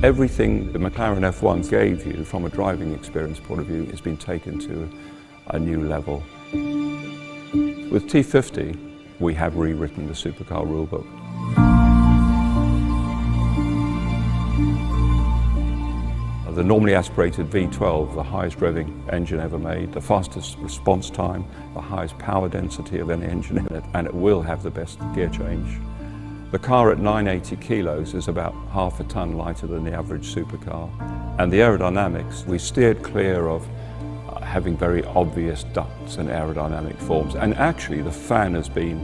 Everything the McLaren F1 gave you from a driving experience point of view has been taken to a new level. With T50, we have rewritten the supercar rulebook. The normally aspirated V12, the highest revving engine ever made, the fastest response time, the highest power density of any engine in it, and it will have the best gear change. The car at 980 kilos is about half a ton lighter than the average supercar. And the aerodynamics, we steered clear of having very obvious ducts and aerodynamic forms. And actually the fan has been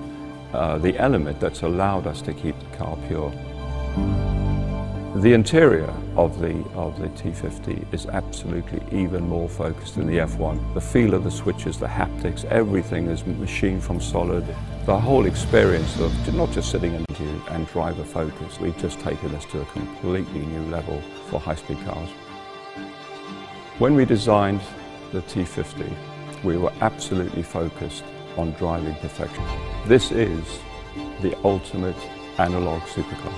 the element that's allowed us to keep the car pure. The interior of the T50 is absolutely even more focused than the F1. The feel of the switches, the haptics, everything is machined from solid. The whole experience of not just sitting and driver focus, we've just taken this to a completely new level for high-speed cars. When we designed the T50, we were absolutely focused on driving perfection. This is the ultimate analog supercar.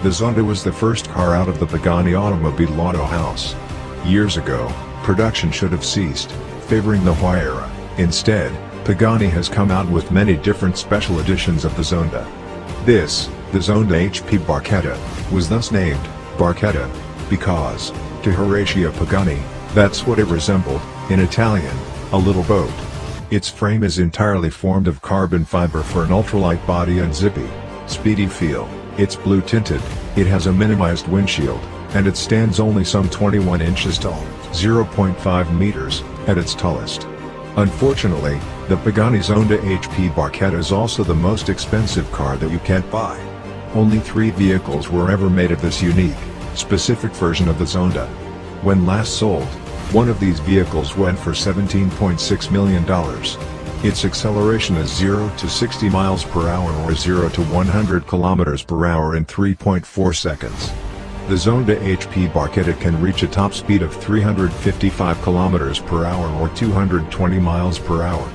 The Zonda was the first car out of the Pagani Automobile Auto House. Years ago, production should have ceased, favoring the Huayra. Instead, Pagani has come out with many different special editions of the Zonda. The Zonda HP Barchetta, was thus named Barchetta because, to Horacio Pagani, that's what it resembled, in Italian, a little boat. Its frame is entirely formed of carbon fiber for an ultralight body and zippy, speedy feel. It's blue tinted, it has a minimized windshield, and it stands only some 21 inches tall, 0.5 meters, at its tallest. Unfortunately, the Pagani Zonda HP Barchetta is also the most expensive car that you can't buy. Only 3 vehicles were ever made of this unique, specific version of the Zonda. When last sold, one of these vehicles went for $17.6 million. Its acceleration is 0 to 60 miles per hour or 0 to 100 kilometers per hour in 3.4 seconds. The Zonda HP Barchetta can reach a top speed of 355 kilometers per hour or 220 miles per hour.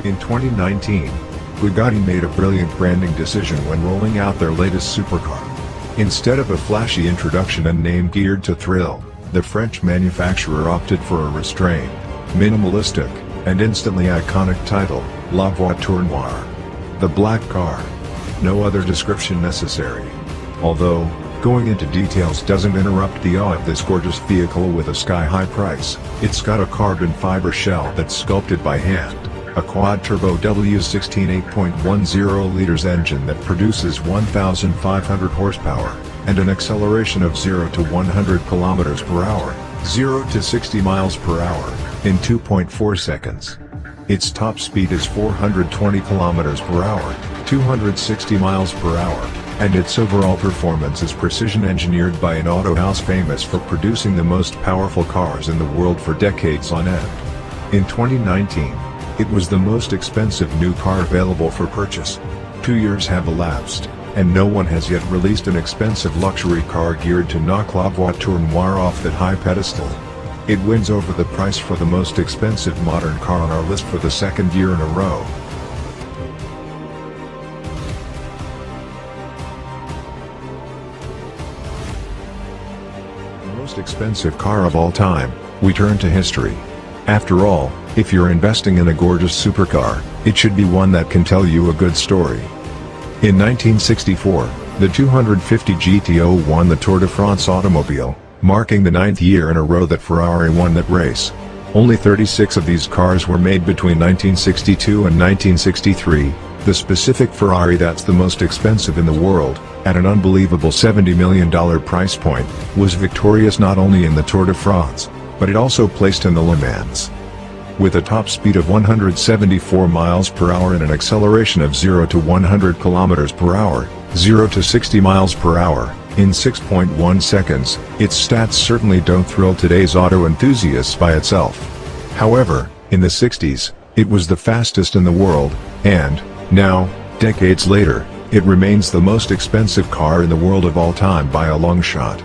In 2019, Bugatti made a brilliant branding decision when rolling out their latest supercar. Instead of a flashy introduction and name geared to thrill, the French manufacturer opted for a restrained, minimalistic, and instantly iconic title, La Voiture Noire. The black car. No other description necessary. Although, going into details doesn't interrupt the awe of this gorgeous vehicle with a sky-high price. It's got a carbon fiber shell that's sculpted by hand, a quad-turbo W16 8.10 liters engine that produces 1,500 horsepower, and an acceleration of 0 to 100 kilometers per hour, 0 to 60 miles per hour, in 2.4 seconds. Its top speed is 420 kilometers per hour, 260 miles per hour, and its overall performance is precision engineered by an auto house famous for producing the most powerful cars in the world for decades on end. In 2019, it was the most expensive new car available for purchase. 2 years have elapsed, and no one has yet released an expensive luxury car geared to knock La Voiture Noire off that high pedestal. It wins over the price for the most expensive modern car on our list for the second year in a row. The most expensive car of all time, we turn to history. After all, if you're investing in a gorgeous supercar, it should be one that can tell you a good story. In 1964, the 250 GTO won the Tour de France automobile, marking the 9th year in a row that Ferrari won that race. Only 36 of these cars were made between 1962 and 1963, the specific Ferrari that's the most expensive in the world, at an unbelievable $70 million price point, was victorious not only in the Tour de France, but it also placed in the Le Mans. With a top speed of 174 miles per hour and an acceleration of 0 to 100 kilometers per hour, 0 to 60 miles per hour, in 6.1 seconds, its stats certainly don't thrill today's auto enthusiasts by itself. However, in the 60s, it was the fastest in the world, and, now, decades later, it remains the most expensive car in the world of all time by a long shot.